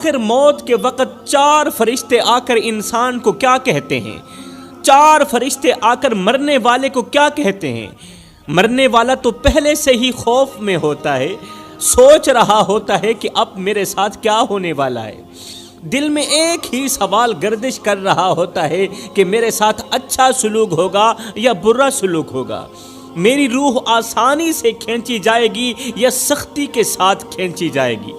آخر موت کے وقت 4 فرشتے آ کر انسان کو کیا کہتے ہیں؟ 4 فرشتے آ کر مرنے والے کو کیا کہتے ہیں؟ مرنے والا تو پہلے سے ہی خوف میں ہوتا ہے، سوچ رہا ہوتا ہے کہ اب میرے ساتھ کیا ہونے والا ہے۔ دل میں ایک ہی سوال گردش کر رہا ہوتا ہے کہ میرے ساتھ اچھا سلوک ہوگا یا برا سلوک ہوگا، میری روح آسانی سے کھینچی جائے گی یا سختی کے ساتھ کھینچی جائے گی،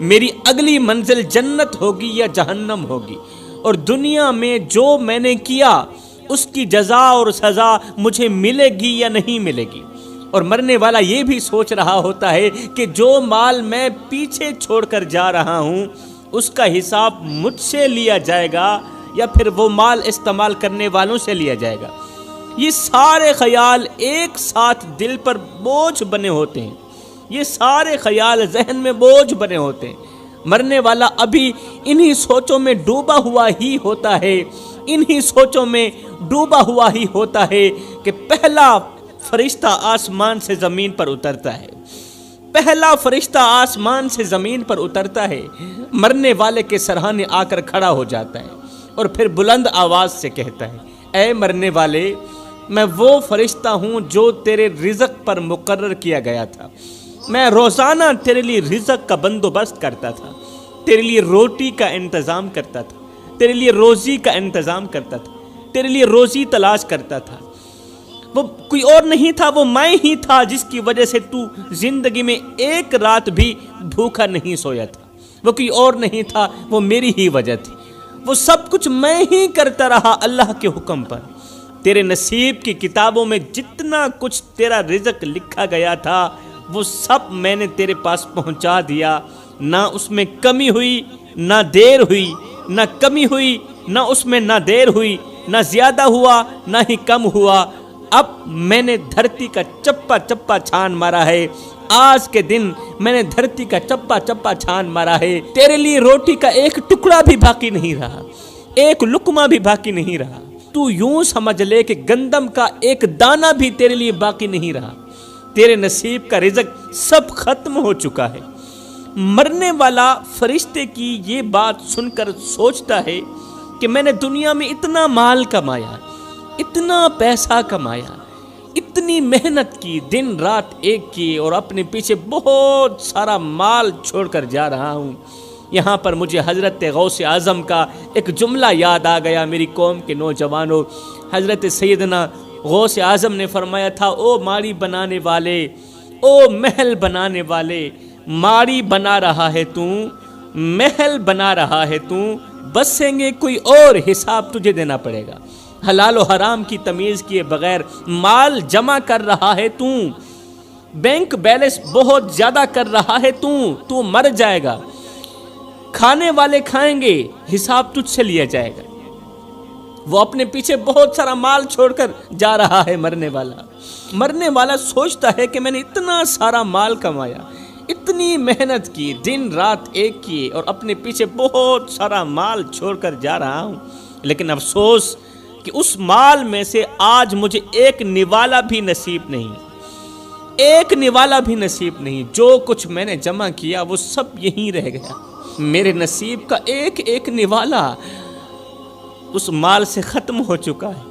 میری اگلی منزل جنت ہوگی یا جہنم ہوگی، اور دنیا میں جو میں نے کیا اس کی جزا اور سزا مجھے ملے گی یا نہیں ملے گی۔ اور مرنے والا یہ بھی سوچ رہا ہوتا ہے کہ جو مال میں پیچھے چھوڑ کر جا رہا ہوں اس کا حساب مجھ سے لیا جائے گا یا پھر وہ مال استعمال کرنے والوں سے لیا جائے گا۔ یہ سارے خیال ایک ساتھ دل پر بوجھ بنے ہوتے ہیں، یہ سارے خیال ذہن میں بوجھ بنے ہوتے ہیں۔ مرنے والا ابھی انہی سوچوں میں ڈوبا ہوا ہی ہوتا ہے، انہی سوچوں میں ڈوبا ہوا ہی ہوتا ہے کہ پہلا فرشتہ آسمان سے زمین پر اترتا ہے، پہلا فرشتہ آسمان سے زمین پر اترتا ہے، مرنے والے کے سرہانے آ کر کھڑا ہو جاتا ہے اور پھر بلند آواز سے کہتا ہے، اے مرنے والے، میں وہ فرشتہ ہوں جو تیرے رزق پر مقرر کیا گیا تھا۔ میں روزانہ تیرے لیے رزق کا بندوبست کرتا تھا، تیرے لیے روٹی کا انتظام کرتا تھا، تیرے لیے روزی کا انتظام کرتا تھا، تیرے لیے روزی تلاش کرتا تھا۔ وہ کوئی اور نہیں تھا، وہ میں ہی تھا جس کی وجہ سے تو زندگی میں ایک رات بھی بھوکا نہیں سویا تھا۔ وہ کوئی اور نہیں تھا، وہ میری ہی وجہ تھی۔ وہ سب کچھ میں ہی کرتا رہا اللہ کے حکم پر۔ تیرے نصیب کی کتابوں میں جتنا کچھ تیرا رزق لکھا گیا تھا وہ سب میں نے تیرے پاس پہنچا دیا، نہ اس میں کمی ہوئی نہ دیر ہوئی، نہ کمی ہوئی نہ اس میں نہ دیر ہوئی، نہ زیادہ ہوا نہ ہی کم ہوا۔ اب میں نے دھرتی کا چپا چپا چھان مارا ہے، آج کے دن میں نے دھرتی کا چپا چپا چھان مارا ہے، تیرے لیے روٹی کا ایک ٹکڑا بھی باقی نہیں رہا، ایک لقمہ بھی باقی نہیں رہا۔ تو یوں سمجھ لے کہ گندم کا ایک دانہ بھی تیرے لیے باقی نہیں رہا، تیرے نصیب کا رزق سب ختم ہو چکا ہے۔ مرنے والا فرشتے کی یہ بات سن کر سوچتا ہے کہ میں نے دنیا میں اتنا مال کمایا، اتنا پیسہ کمایا، اتنی محنت کی، دن رات ایک کی، اور اپنے پیچھے بہت سارا مال چھوڑ کر جا رہا ہوں۔ یہاں پر مجھے حضرت غوث اعظم کا ایک جملہ یاد آ گیا، میری قوم کے نوجوانوں۔ حضرت سیدنا غوث اعظم نے فرمایا تھا، او ماڑی بنانے والے، او محل بنانے والے، ماڑی بنا رہا ہے تو، محل بنا رہا ہے تو، بسیں گے کوئی اور، حساب تجھے دینا پڑے گا۔ حلال و حرام کی تمیز کیے بغیر مال جمع کر رہا ہے تو، بینک بیلنس بہت زیادہ کر رہا ہے تو مر جائے گا، کھانے والے کھائیں گے، حساب تجھ سے لیا جائے گا۔ وہ اپنے پیچھے بہت سارا مال چھوڑ کر جا رہا ہے مرنے والا۔ مرنے والا سوچتا ہے کہ میں نے اتنا سارا مال کمایا، اتنی محنت کی، دن رات ایک کیے، اور اپنے پیچھے بہت سارا مال چھوڑ کر جا رہا ہوں، لیکن افسوس کہ اس مال میں سے آج مجھے ایک نوالا بھی نصیب نہیں، ایک نوالا بھی نصیب نہیں۔ جو کچھ میں نے جمع کیا وہ سب یہیں رہ گیا، میرے نصیب کا ایک ایک نوالا اس مال سے ختم ہو چکا ہے،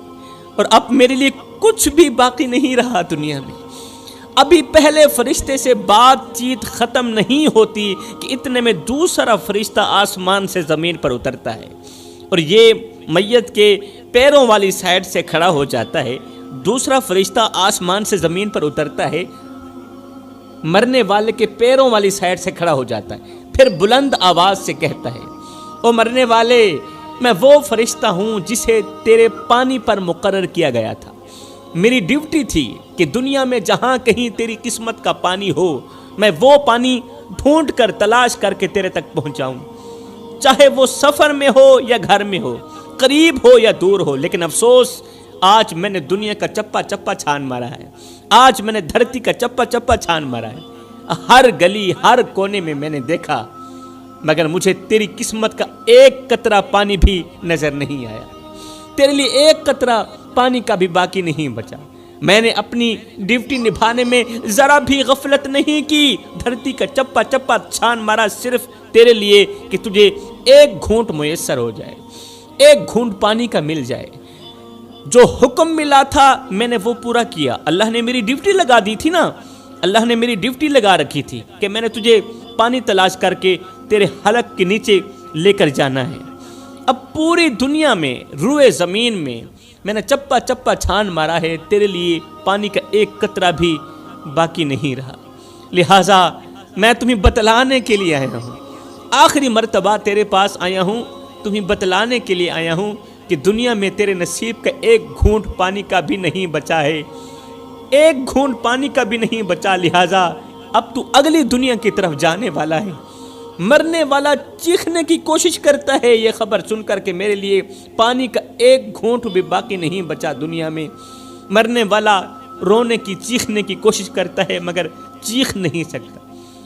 اور اب میرے لیے کچھ بھی باقی نہیں رہا دنیا میں۔ ابھی پہلے فرشتے سے بات چیت ختم نہیں ہوتی کہ اتنے میں دوسرا فرشتہ آسمان سے زمین پر اترتا ہے، اور یہ میت کے پیروں والی سائڈ سے کھڑا ہو جاتا ہے۔ دوسرا فرشتہ آسمان سے زمین پر اترتا ہے، مرنے والے کے پیروں والی سائڈ سے کھڑا ہو جاتا ہے، پھر بلند آواز سے کہتا ہے، او مرنے والے، میں وہ فرشتہ ہوں جسے تیرے پانی پر مقرر کیا گیا تھا۔ میری ڈیوٹی تھی کہ دنیا میں جہاں کہیں تیری قسمت کا پانی ہو، میں وہ پانی ڈھونڈ کر تلاش کر کے تیرے تک پہنچاؤں، چاہے وہ سفر میں ہو یا گھر میں ہو، قریب ہو یا دور ہو۔ لیکن افسوس، آج میں نے دنیا کا چپا چپا چھان مارا ہے، آج میں نے دھرتی کا چپا چپا چھان مارا ہے، ہر گلی ہر کونے میں میں نے دیکھا، مگر مجھے تیری قسمت کا ایک قطرہ پانی بھی نظر نہیں آیا، تیرے لیے ایک قطرہ پانی کا بھی باقی نہیں بچا۔ میں نے اپنی ڈیوٹی نبھانے میں ذرا بھی غفلت نہیں کی، دھرتی کا چپا چپا چھان مارا صرف تیرے لیے کہ تجھے ایک گھونٹ میسر ہو جائے، ایک گھونٹ پانی کا مل جائے۔ جو حکم ملا تھا میں نے وہ پورا کیا۔ اللہ نے میری ڈیوٹی لگا دی تھی نا، اللہ نے میری ڈیوٹی لگا رکھی تھی کہ میں نے تجھے پانی تلاش کر کے تیرے حلق کے نیچے لے کر جانا ہے۔ اب پوری دنیا میں، روئے زمین میں نے چپا چپا چھان مارا ہے، تیرے لیے پانی کا ایک قطرہ بھی باقی نہیں رہا۔ لہٰذا میں تمہیں بتلانے کے لیے آیا ہوں، آخری مرتبہ تیرے پاس آیا ہوں، تمہیں بتلانے کے لیے آیا ہوں کہ دنیا میں تیرے نصیب کا ایک گھونٹ پانی کا بھی نہیں بچا ہے، ایک گھونٹ پانی کا بھی نہیں بچا۔ لہٰذا اب تو اگلی دنیا کی طرف جانے والا ہے۔ مرنے والا چیخنے کی کوشش کرتا ہے یہ خبر سن کر کہ میرے لیے پانی کا ایک گھونٹ بھی باقی نہیں بچا دنیا میں۔ مرنے والا رونے کی، چیخنے کی کوشش کرتا ہے مگر چیخ نہیں سکتا،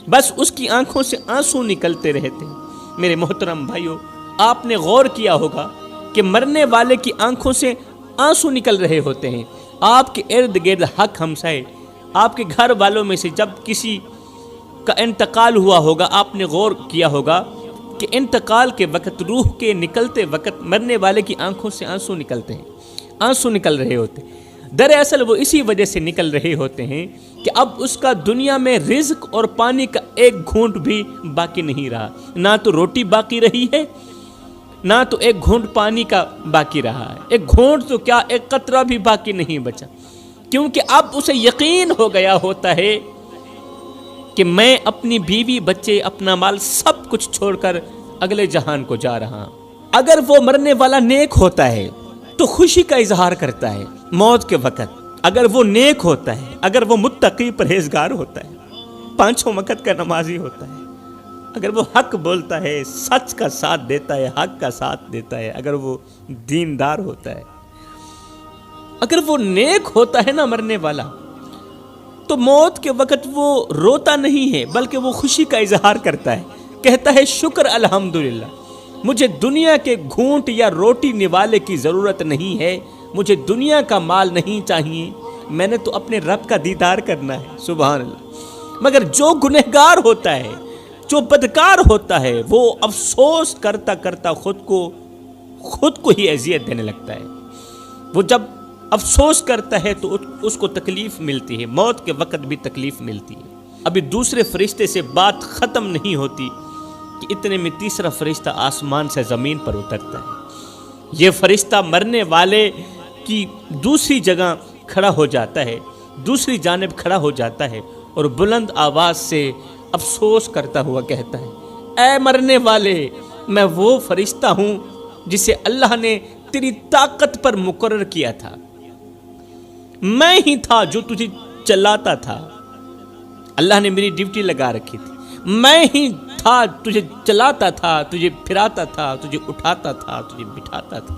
بس اس کی آنکھوں سے آنسو نکلتے رہتے ہیں۔ میرے محترم بھائیو، آپ نے غور کیا ہوگا کہ مرنے والے کی آنکھوں سے آنسو نکل رہے ہوتے ہیں۔ آپ کے ارد گرد حق ہمسائے، آپ کے گھر والوں میں سے جب کسی کا انتقال ہوا ہوگا، آپ نے غور کیا ہوگا کہ انتقال کے وقت، روح کے نکلتے وقت مرنے والے کی آنکھوں سے آنسو نکلتے ہیں، آنسو نکل رہے ہوتے ہیں۔ دراصل وہ اسی وجہ سے نکل رہے ہوتے ہیں کہ اب اس کا دنیا میں رزق اور پانی کا ایک گھونٹ بھی باقی نہیں رہا، نہ تو روٹی باقی رہی ہے، نہ تو ایک گھونٹ پانی کا باقی رہا ہے، ایک گھونٹ تو کیا ایک قطرہ بھی باقی نہیں بچا، کیونکہ اب اسے یقین ہو گیا ہوتا ہے کہ میں اپنی بیوی، بچے، اپنا مال سب کچھ چھوڑ کر اگلے جہان کو جا رہا ہوں۔ اگر وہ مرنے والا نیک ہوتا ہے تو خوشی کا اظہار کرتا ہے موت کے وقت، اگر وہ نیک ہوتا ہے، اگر وہ متقی پرہیزگار ہوتا ہے، پانچوں وقت کا نمازی ہوتا ہے، اگر وہ حق بولتا ہے، سچ کا ساتھ دیتا ہے، حق کا ساتھ دیتا ہے، اگر وہ دیندار ہوتا ہے، اگر وہ نیک ہوتا ہے نا مرنے والا، تو موت کے وقت وہ روتا نہیں ہے بلکہ وہ خوشی کا اظہار کرتا ہے، کہتا ہے شکر الحمدللہ، مجھے دنیا کے گھونٹ یا روٹی نوالے کی ضرورت نہیں ہے، مجھے دنیا کا مال نہیں چاہیے، میں نے تو اپنے رب کا دیدار کرنا ہے۔ سبحان اللہ۔ مگر جو گنہگار ہوتا ہے، جو بدکار ہوتا ہے، وہ افسوس کرتا کرتا خود کو ہی اذیت دینے لگتا ہے۔ وہ جب افسوس کرتا ہے تو اس کو تکلیف ملتی ہے، موت کے وقت بھی تکلیف ملتی ہے۔ ابھی دوسرے فرشتے سے بات ختم نہیں ہوتی کہ اتنے میں تیسرا فرشتہ آسمان سے زمین پر اترتا ہے۔ یہ فرشتہ مرنے والے کی دوسری جگہ کھڑا ہو جاتا ہے، دوسری جانب کھڑا ہو جاتا ہے اور بلند آواز سے افسوس کرتا ہوا کہتا ہے، اے مرنے والے، میں وہ فرشتہ ہوں جسے اللہ نے تیری طاقت پر مقرر کیا تھا، میں ہی تھا جو تجھے چلاتا تھا، اللہ نے میری ڈیوٹی لگا رکھی تھی، میں ہی تھا تجھے چلاتا تھا، تجھے پھراتا تھا، تجھے اٹھاتا تھا، تجھے بٹھاتا تھا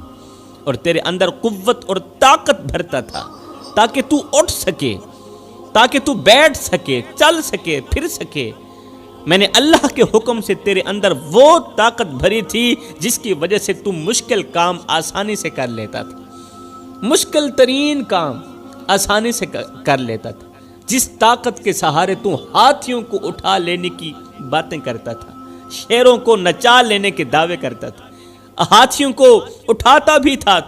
اور تیرے اندر قوت اور طاقت بھرتا تھا تاکہ تو اٹھ سکے، تاکہ تو بیٹھ سکے، چل سکے، پھر سکے۔ میں نے اللہ کے حکم سے تیرے اندر وہ طاقت بھری تھی جس کی وجہ سے تو مشکل کام آسانی سے کر لیتا تھا، مشکل ترین کام آسانی سے کر لیتا تھا، جس طاقت کے سہارے تو ہاتھیوں کو اٹھا لینے کی باتیں کرتا تھا، شیروں کو نچا لینے کے دعوے کرتا تھا، ہاتھیوں کو اٹھاتا بھی تھا،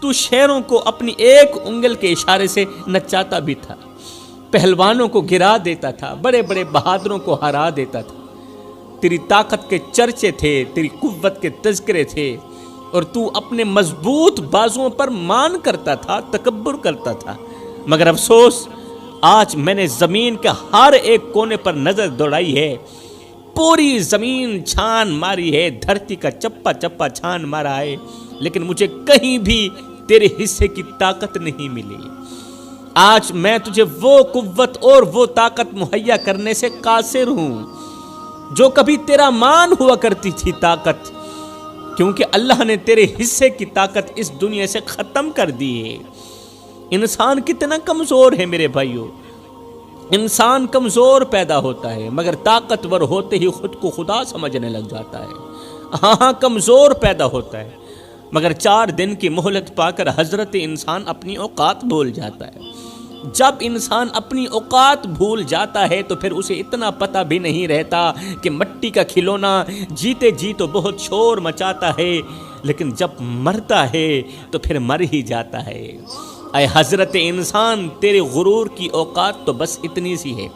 تو شیروں کو اپنی ایک انگل کے اشارے سے نچاتا بھی تھا، پہلوانوں کو گرا دیتا تھا، بڑے بڑے بہادروں کو ہرا دیتا تھا۔ تیری طاقت کے چرچے تھے، تیری قوت کے تذکرے تھے، اور تو اپنے مضبوط بازوؤں پر مان کرتا تھا، تکبر کرتا تھا۔ مگر افسوس، آج میں نے زمین کے ہر ایک کونے پر نظر دوڑائی ہے، پوری زمین چھان ماری ہے، دھرتی کا چپا چپا چھان مارا ہے، لیکن مجھے کہیں بھی تیرے حصے کی طاقت نہیں ملی۔ آج میں تجھے وہ قوت اور وہ طاقت مہیا کرنے سے قاصر ہوں جو کبھی تیرا مان ہوا کرتی تھی طاقت، کیونکہ اللہ نے تیرے حصے کی طاقت اس دنیا سے ختم کر دی ہے۔ انسان کتنا کمزور ہے میرے بھائیو، انسان کمزور پیدا ہوتا ہے مگر طاقتور ہوتے ہی خود کو خدا سمجھنے لگ جاتا ہے۔ ہاں کمزور پیدا ہوتا ہے مگر 4 دن کی مہلت پا کر حضرت انسان اپنی اوقات بھول جاتا ہے۔ جب انسان اپنی اوقات بھول جاتا ہے تو پھر اسے اتنا پتہ بھی نہیں رہتا کہ مٹی کا کھلونا جیتے جی تو بہت شور مچاتا ہے، لیکن جب مرتا ہے تو پھر مر ہی جاتا ہے۔ اے حضرت انسان، تیرے غرور کی اوقات تو بس اتنی سی ہے،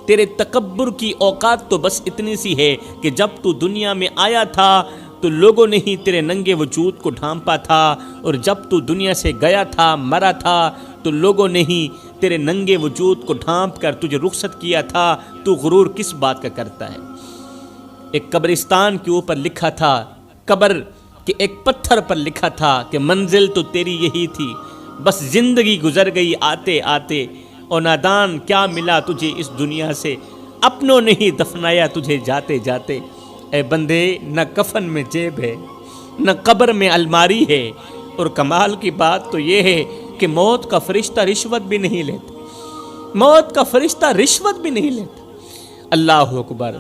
تیرے تکبر کی اوقات تو بس اتنی سی ہے کہ جب تو دنیا میں آیا تھا تو لوگوں نے ہی تیرے ننگے وجود کو ڈھانپا تھا، اور جب تو دنیا سے گیا تھا، مرا تھا، تو لوگوں نے ہی تیرے ننگے وجود کو ڈھانپ کر تجھے رخصت کیا تھا۔ تو غرور کس بات کا کرتا ہے؟ ایک قبرستان کے اوپر لکھا تھا، قبر کے ایک پتھر پر لکھا تھا کہ منزل تو تیری یہی تھی، بس زندگی گزر گئی آتے آتے، اور نادان کیا ملا تجھے اس دنیا سے، اپنوں نے ہی دفنایا تجھے جاتے جاتے۔ اے بندے، نہ کفن میں جیب ہے، نہ قبر میں الماری ہے، اور کمال کی بات تو یہ ہے کہ موت کا فرشتہ رشوت بھی نہیں لیتا، موت کا فرشتہ رشوت بھی نہیں لیتا۔ اللہ اکبر۔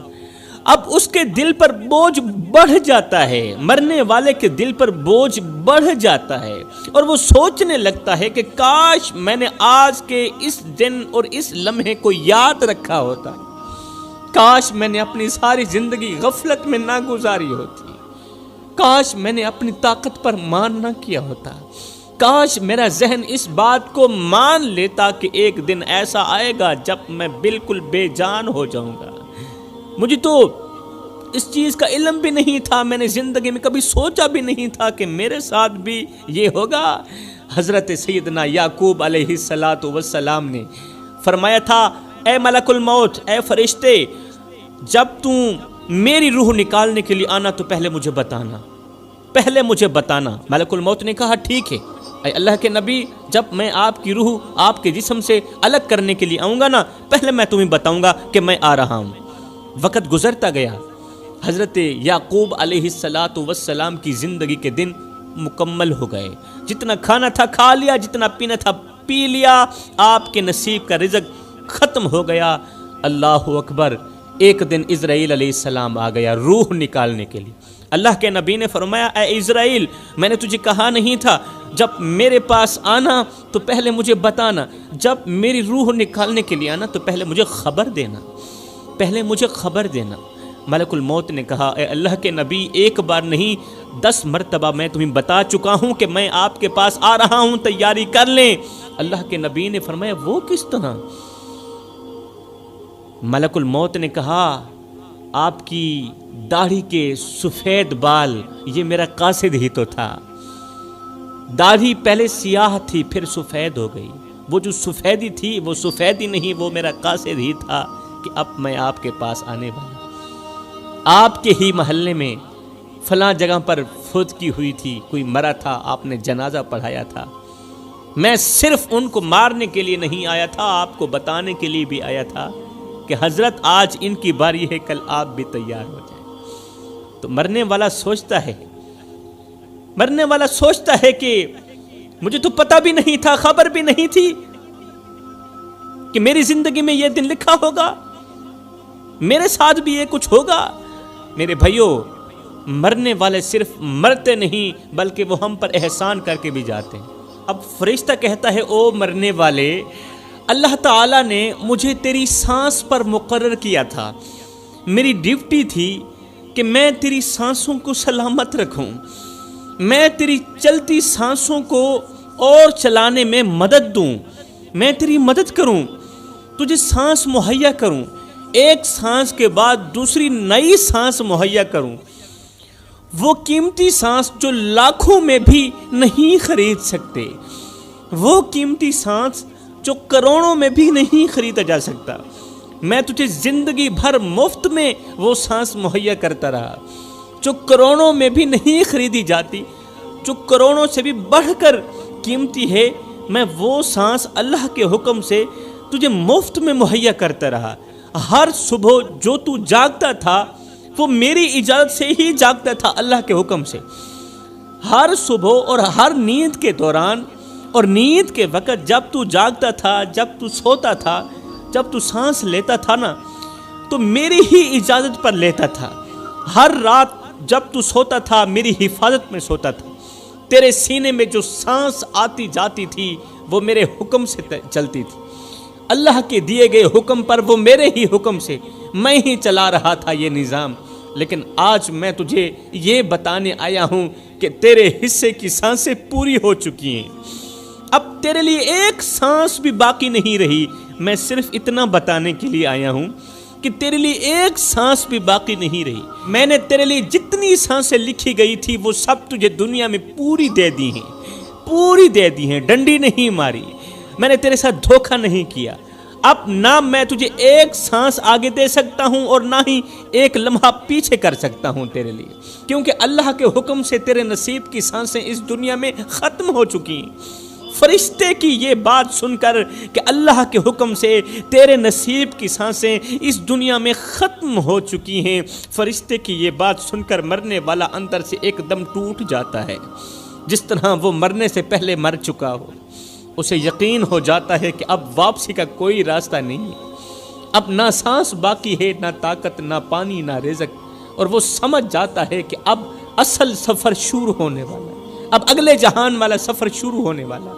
اب اس کے دل پر بوجھ بڑھ جاتا ہے، مرنے والے کے دل پر بوجھ بڑھ جاتا ہے، اور وہ سوچنے لگتا ہے کہ کاش میں نے آج کے اس دن اور اس لمحے کو یاد رکھا ہوتا، کاش میں نے اپنی ساری زندگی غفلت میں نہ گزاری ہوتی، کاش میں نے اپنی طاقت پر مان نہ کیا ہوتا، کاش میرا ذہن اس بات کو مان لیتا کہ ایک دن ایسا آئے گا جب میں بالکل بے جان ہو جاؤں گا۔ مجھے تو اس چیز کا علم بھی نہیں تھا، میں نے زندگی میں کبھی سوچا بھی نہیں تھا کہ میرے ساتھ بھی یہ ہوگا۔ حضرت سیدنا یعقوب علیہ السلام نے فرمایا تھا، اے ملک الموت، اے فرشتے، جب تم میری روح نکالنے کے لیے آنا تو پہلے مجھے بتانا، پہلے مجھے بتانا۔ ملک الموت نے کہا ٹھیک ہے، اے اللہ کے نبی، جب میں آپ کی روح آپ کے جسم سے الگ کرنے کے لیے آؤں گا نا، پہلے میں تمہیں بتاؤں گا کہ میں آ رہا ہوں۔ وقت گزرتا گیا، حضرت یعقوب علیہ السلام کی زندگی کے دن مکمل ہو گئے، جتنا کھانا تھا کھا لیا، جتنا پینا تھا پی لیا، آپ کے نصیب کا رزق ختم ہو گیا۔ اللہ اکبر۔ ایک دن اسرائیل علیہ السلام آ گیا روح نکالنے کے لیے۔ اللہ کے نبی نے فرمایا، اے اسرائیل، میں نے تجھے کہا نہیں تھا جب میرے پاس آنا تو پہلے مجھے بتانا، جب میری روح نکالنے کے لیے آنا تو پہلے مجھے خبر دینا، پہلے مجھے خبر دینا۔ ملک الموت نے کہا، اے اللہ کے نبی، ایک بار نہیں 10 مرتبہ میں تمہیں بتا چکا ہوں کہ میں آپ کے پاس آ رہا ہوں، تیاری کر لیں۔ اللہ کے نبی نے فرمایا، وہ کس طرح؟ ملک الموت نے کہا، آپ کی داڑھی کے سفید بال، یہ میرا قاصد ہی تو تھا۔ داڑھی پہلے سیاہ تھی پھر سفید ہو گئی، وہ جو سفیدی تھی وہ سفیدی نہیں، وہ میرا قاصد ہی تھا کہ اب میں آپ کے پاس آنے والا۔ آپ کے ہی محلے میں فلاں جگہ پر فوت کی ہوئی تھی، کوئی مرا تھا، آپ نے جنازہ پڑھایا تھا۔ میں صرف ان کو مارنے کے لیے نہیں آیا تھا، آپ کو بتانے کے لیے بھی آیا تھا کہ حضرت آج ان کی باری ہے، کل آپ بھی تیار ہو جائیں۔ تو مرنے والا سوچتا ہے، مرنے والا سوچتا ہے کہ مجھے تو پتہ بھی نہیں تھا، خبر بھی نہیں تھی کہ میری زندگی میں یہ دن لکھا ہوگا، میرے ساتھ بھی یہ کچھ ہوگا۔ میرے بھائیوں، مرنے والے صرف مرتے نہیں بلکہ وہ ہم پر احسان کر کے بھی جاتے ہیں۔ اب فرشتہ کہتا ہے، او مرنے والے، اللہ تعالیٰ نے مجھے تیری سانس پر مقرر کیا تھا، میری ڈیوٹی تھی کہ میں تیری سانسوں کو سلامت رکھوں، میں تیری چلتی سانسوں کو اور چلانے میں مدد دوں، میں تیری مدد کروں، تجھے سانس مہیا کروں، ایک سانس کے بعد دوسری نئی سانس مہیا کروں، وہ قیمتی سانس جو لاکھوں میں بھی نہیں خرید سکتے، وہ قیمتی سانس جو کروڑوں میں بھی نہیں خریدا جا سکتا، میں تجھے زندگی بھر مفت میں وہ سانس مہیا کرتا رہا، جو کروڑوں میں بھی نہیں خریدی جاتی، جو کروڑوں سے بھی بڑھ کر قیمتی ہے، میں وہ سانس اللہ کے حکم سے تجھے مفت میں مہیا کرتا رہا۔ ہر صبح جو تو جاگتا تھا وہ میری اجازت سے ہی جاگتا تھا، اللہ کے حکم سے۔ ہر صبح اور ہر نیند کے دوران اور نیند کے وقت جب تو جاگتا تھا، جب تو سوتا تھا، جب تو سانس لیتا تھا نا، تو میری ہی اجازت پر لیتا تھا۔ ہر رات جب تو سوتا تھا میری حفاظت میں سوتا تھا، تیرے سینے میں جو سانس آتی جاتی تھی وہ میرے حکم سے چلتی تھی۔ اللہ کے دیے گئے حکم پر، وہ میرے ہی حکم سے میں ہی چلا رہا تھا یہ نظام، لیکن آج میں تجھے یہ بتانے آیا ہوں کہ تیرے حصے کی سانسیں پوری ہو چکی ہیں، اب تیرے لیے ایک سانس بھی باقی نہیں رہی۔ میں صرف اتنا بتانے کے لیے آیا ہوں کہ تیرے لیے ایک سانس بھی باقی نہیں رہی۔ میں نے تیرے لیے جتنی سانسیں لکھی گئی تھی وہ سب تجھے دنیا میں پوری دے دی ہیں، پوری دے دی ہیں، ڈنڈی نہیں ماری، میں نے تیرے ساتھ دھوکہ نہیں کیا۔ اب نہ میں تجھے ایک سانس آگے دے سکتا ہوں اور نہ ہی ایک لمحہ پیچھے کر سکتا ہوں تیرے لیے، کیونکہ اللہ کے حکم سے تیرے نصیب کی سانسیں اس دنیا میں ختم ہو چکی ہیں۔ فرشتے کی یہ بات سن کر کہ اللہ کے حکم سے تیرے نصیب کی سانسیں اس دنیا میں ختم ہو چکی ہیں، فرشتے کی یہ بات سن کر مرنے والا اندر سے ایک دم ٹوٹ جاتا ہے، جس طرح وہ مرنے سے پہلے مر چکا ہو۔ اسے یقین ہو جاتا ہے کہ اب واپسی کا کوئی راستہ نہیں ہے، اب نہ سانس باقی ہے، نہ طاقت، نہ پانی، نہ رزق، اور وہ سمجھ جاتا ہے کہ اب اصل سفر شروع ہونے والا ہے، اب اگلے جہان والا سفر شروع ہونے والا،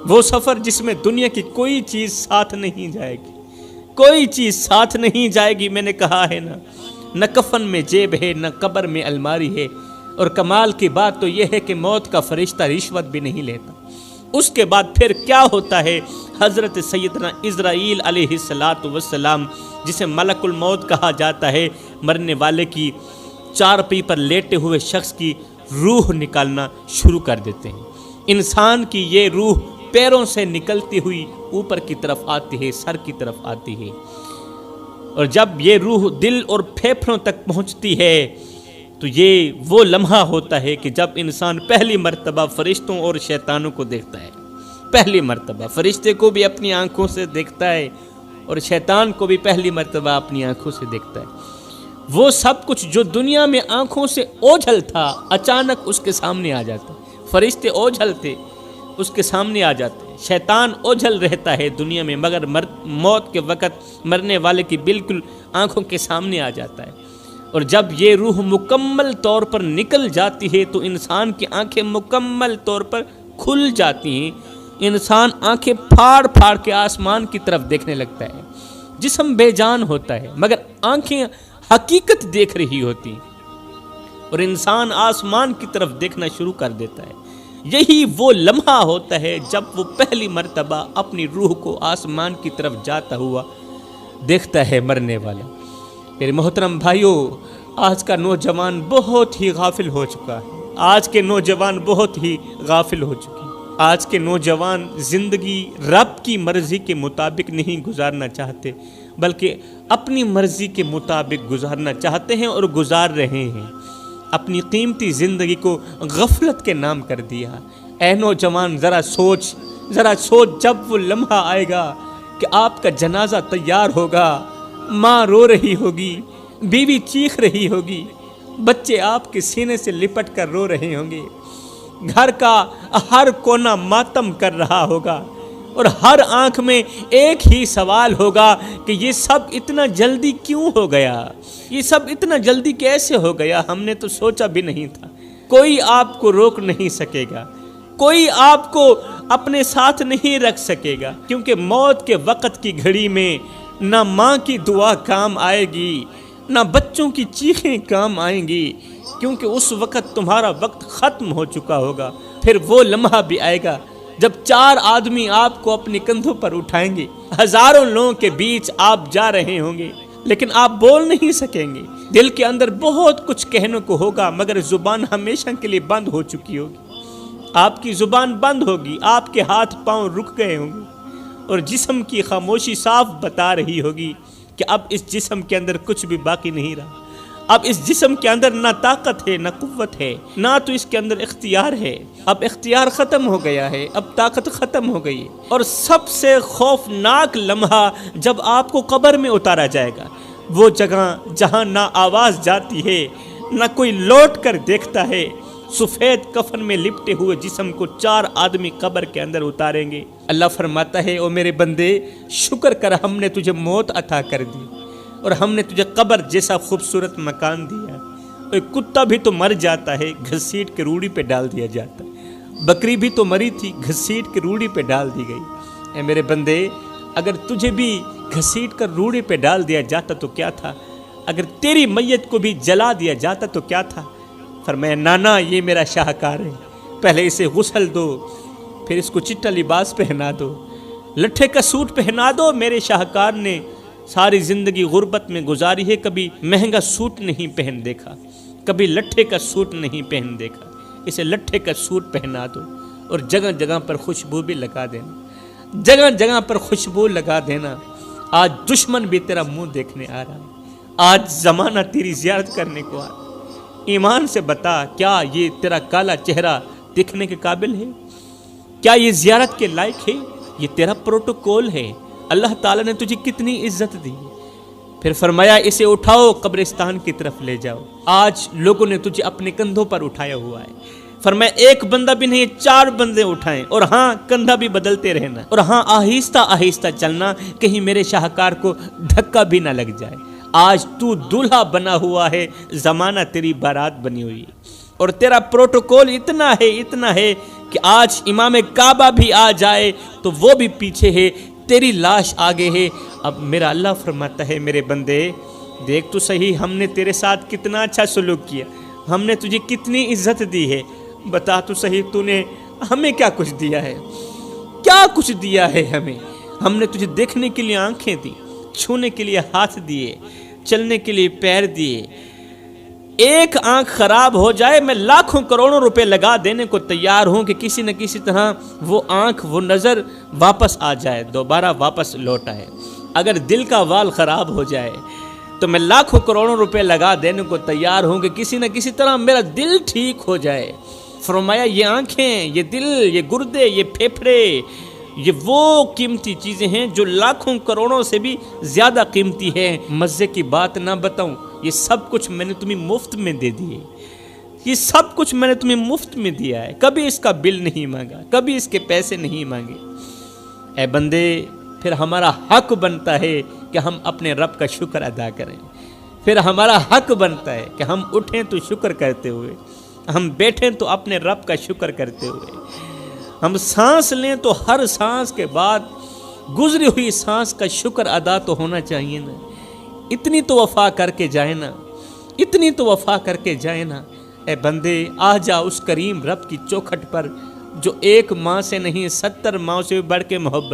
وہ سفر جس میں دنیا کی کوئی چیز ساتھ نہیں جائے گی، کوئی چیز ساتھ نہیں جائے گی۔ میں نے کہا ہے نہ کفن میں جیب ہے، نہ قبر میں الماری ہے، اور کمال کی بات تو یہ ہے کہ موت کا فرشتہ رشوت بھی نہیں لیتا۔ اس کے بعد پھر کیا ہوتا ہے؟ حضرت سیدنا عزرائیل علیہ السلام، جسے ملک الموت کہا جاتا ہے، مرنے والے کی چارپائی پر لیٹے ہوئے شخص کی روح نکالنا شروع کر دیتے ہیں۔ انسان کی یہ روح پیروں سے نکلتی ہوئی اوپر کی طرف آتی ہے، سر کی طرف آتی ہے، اور جب یہ روح دل اور پھیپھڑوں تک پہنچتی ہے تو یہ وہ لمحہ ہوتا ہے کہ جب انسان پہلی مرتبہ فرشتوں اور شیطانوں کو دیکھتا ہے، پہلی مرتبہ فرشتے کو بھی اپنی آنکھوں سے دیکھتا ہے اور شیطان کو بھی پہلی مرتبہ اپنی آنکھوں سے دیکھتا ہے۔ وہ سب کچھ جو دنیا میں آنکھوں سے اوجھل تھا اچانک اس کے سامنے آ جاتا ہے۔ فرشتے اوجھل تھے، اس کے سامنے آ جاتے ہیں۔ شیطان اوجھل رہتا ہے دنیا میں، مگر موت کے وقت مرنے والے کی بالکل آنکھوں کے سامنے آ جاتا ہے، اور جب یہ روح مکمل طور پر نکل جاتی ہے تو انسان کی آنکھیں مکمل طور پر کھل جاتی ہیں۔ انسان آنکھیں پھاڑ پھاڑ کے آسمان کی طرف دیکھنے لگتا ہے، جسم بے جان ہوتا ہے مگر آنکھیں حقیقت دیکھ رہی ہوتی، اور انسان آسمان کی طرف دیکھنا شروع کر دیتا ہے۔ یہی وہ لمحہ ہوتا ہے جب وہ پہلی مرتبہ اپنی روح کو آسمان کی طرف جاتا ہوا دیکھتا ہے مرنے والا۔ میرے محترم بھائیوں، آج کا نوجوان بہت ہی غافل ہو چکا ہے، آج کے نوجوان بہت ہی غافل ہو چکے ہیں۔ آج کے نوجوان زندگی رب کی مرضی کے مطابق نہیں گزارنا چاہتے، بلکہ اپنی مرضی کے مطابق گزارنا چاہتے ہیں اور گزار رہے ہیں۔ اپنی قیمتی زندگی کو غفلت کے نام کر دیا۔ اے نوجوان، ذرا سوچ، جب وہ لمحہ آئے گا کہ آپ کا جنازہ تیار ہوگا، ماں رو رہی ہوگی، بیوی چیخ رہی ہوگی، بچے آپ کے سینے سے لپٹ کر رو رہے ہوں گے، گھر کا ہر کونا ماتم کر رہا ہوگا، اور ہر آنکھ میں ایک ہی سوال ہوگا کہ یہ سب اتنا جلدی کیوں ہو گیا، یہ سب اتنا جلدی کیسے ہو گیا، ہم نے تو سوچا بھی نہیں تھا۔ کوئی آپ کو روک نہیں سکے گا، کوئی آپ کو اپنے ساتھ نہیں رکھ سکے گا، کیونکہ موت کے وقت کی گھڑی میں نہ ماں کی دعا کام آئے گی، نہ بچوں کی چیخیں کام آئیں گی، کیونکہ اس وقت تمہارا وقت ختم ہو چکا ہوگا۔ پھر وہ لمحہ بھی آئے گا جب 4 آدمی آپ کو اپنے کندھوں پر اٹھائیں گے، ہزاروں لوگوں کے بیچ آپ جا رہے ہوں گے، لیکن آپ بول نہیں سکیں گے۔ دل کے اندر بہت کچھ کہنے کو ہوگا مگر زبان ہمیشہ کے لیے بند ہو چکی ہوگی، آپ کی زبان بند ہوگی، آپ کے ہاتھ پاؤں رک گئے ہوں گے، اور جسم کی خاموشی صاف بتا رہی ہوگی کہ اب اس جسم کے اندر کچھ بھی باقی نہیں رہا، اب اس جسم کے اندر نہ طاقت ہے، نہ قوت ہے، نہ تو اس کے اندر اختیار ہے، اب اختیار ختم ہو گیا ہے، اب طاقت ختم ہو گئی ہے۔ اور سب سے خوفناک لمحہ جب آپ کو قبر میں اتارا جائے گا، وہ جگہ جہاں نہ آواز جاتی ہے، نہ کوئی لوٹ کر دیکھتا ہے، سفید کفن میں لپٹے ہوئے جسم کو 4 آدمی قبر کے اندر اتاریں گے۔ اللہ فرماتا ہے، او میرے بندے، شکر کر ہم نے تجھے موت عطا کر دی، اور ہم نے تجھے قبر جیسا خوبصورت مکان دیا۔ اور کتا بھی تو مر جاتا ہے، گھسیٹ کے روڑی پہ ڈال دیا جاتا ہے، بکری بھی تو مری تھی، گھسیٹ کے روڑی پہ ڈال دی گئی۔ اے میرے بندے، اگر تجھے بھی گھسیٹ کر روڑے پہ ڈال دیا جاتا تو کیا تھا؟ اگر تیری میت کو بھی جلا دیا جاتا تو کیا تھا؟ فرمایا نانا یہ میرا شاہکار ہے، پہلے اسے غسل دو، پھر اس کو چٹا لباس پہنا دو، لٹھے کا سوٹ پہنا دو۔ میرے شاہکار نے ساری زندگی غربت میں گزاری ہے، کبھی مہنگا سوٹ نہیں پہن دیکھا، کبھی لٹھے کا سوٹ نہیں پہن دیکھا، اسے لٹھے کا سوٹ پہنا دو اور جگہ جگہ پر خوشبو بھی لگا دینا، جگہ جگہ پر خوشبو لگا دینا۔ آج دشمن بھی تیرا منہ دیکھنے آ رہا ہے، آج زمانہ تیری زیارت کرنے کو آ رہا ہے۔ ایمان سے بتا، کیا یہ تیرا کالا چہرہ دیکھنے کے قابل ہے؟ کیا یہ زیارت کے لائق ہے؟ یہ تیرا پروٹوکول ہے۔ اللہ تعالیٰ نے تجھے کتنی عزت دی۔ پھر فرمایا اسے اٹھاؤ، قبرستان کی طرف لے جاؤ۔ آج لوگوں نے تجھے اپنے کندھوں پر اٹھایا ہوا ہے۔ فرمایا ایک بندہ بھی نہیں، 4 بندے اٹھائیں، اور ہاں کندھا بھی بدلتے رہنا، اور ہاں آہستہ آہستہ چلنا، کہیں میرے شاہکار کو دھکا بھی نہ لگ جائے۔ آج تو دولہا بنا ہوا ہے، زمانہ تیری بارات بنی ہوئی ہے، اور تیرا پروٹوکول اتنا ہے کہ آج امام کعبہ بھی آ جائے تو وہ بھی پیچھے ہے، تیری لاش آگے ہے۔ اب میرا اللہ فرماتا ہے میرے بندے دیکھ تو صحیح، ہم نے تیرے ساتھ کتنا اچھا سلوک کیا، ہم نے تجھے کتنی عزت دی ہے، بتا تو صحیح تو نے ہمیں کیا کچھ دیا ہے؟ کیا کچھ دیا ہے ہمیں؟ ہم نے تجھے دیکھنے کے لیے آنکھیں دی، چھونے کے لیے ہاتھ دیے، چلنے کے لیے پیر دیے۔ ایک آنکھ خراب ہو جائے میں لاکھوں کروڑوں روپے لگا دینے کو تیار ہوں کہ کسی نہ کسی طرح وہ آنکھ، وہ نظر واپس آ جائے، دوبارہ واپس لوٹ آئے۔ اگر دل کا وال خراب ہو جائے تو میں لاکھوں کروڑوں روپے لگا دینے کو تیار ہوں کہ کسی نہ کسی طرح میرا دل ٹھیک ہو جائے۔ فرمایا یہ آنکھیں، یہ دل، یہ گردے، یہ پھیپھڑے، یہ وہ قیمتی چیزیں ہیں جو لاکھوں کروڑوں سے بھی زیادہ قیمتی ہیں۔ مزے کی بات نہ بتاؤں، یہ سب کچھ میں نے تمہیں مفت میں دے دیے، یہ سب کچھ میں نے تمہیں مفت میں دیا ہے، کبھی اس کا بل نہیں مانگا، کبھی اس کے پیسے نہیں مانگے۔ اے بندے پھر ہمارا حق بنتا ہے کہ ہم اپنے رب کا شکر ادا کریں، پھر ہمارا حق بنتا ہے کہ ہم اٹھیں تو شکر کرتے ہوئے، ہم بیٹھیں تو اپنے رب کا شکر کرتے ہوئے، ہم سانس لیں تو ہر سانس کے بعد گزری ہوئی سانس کا شکر ادا تو ہونا چاہیے نا۔ اتنی تو وفا کر کے جائے نا، اتنی تو وفا کر کے جائے نا۔ اے بندے آ جا اس کریم رب کی چوکھٹ پر جو ایک ماں سے نہیں 70 ماں سے بڑھ کے محبت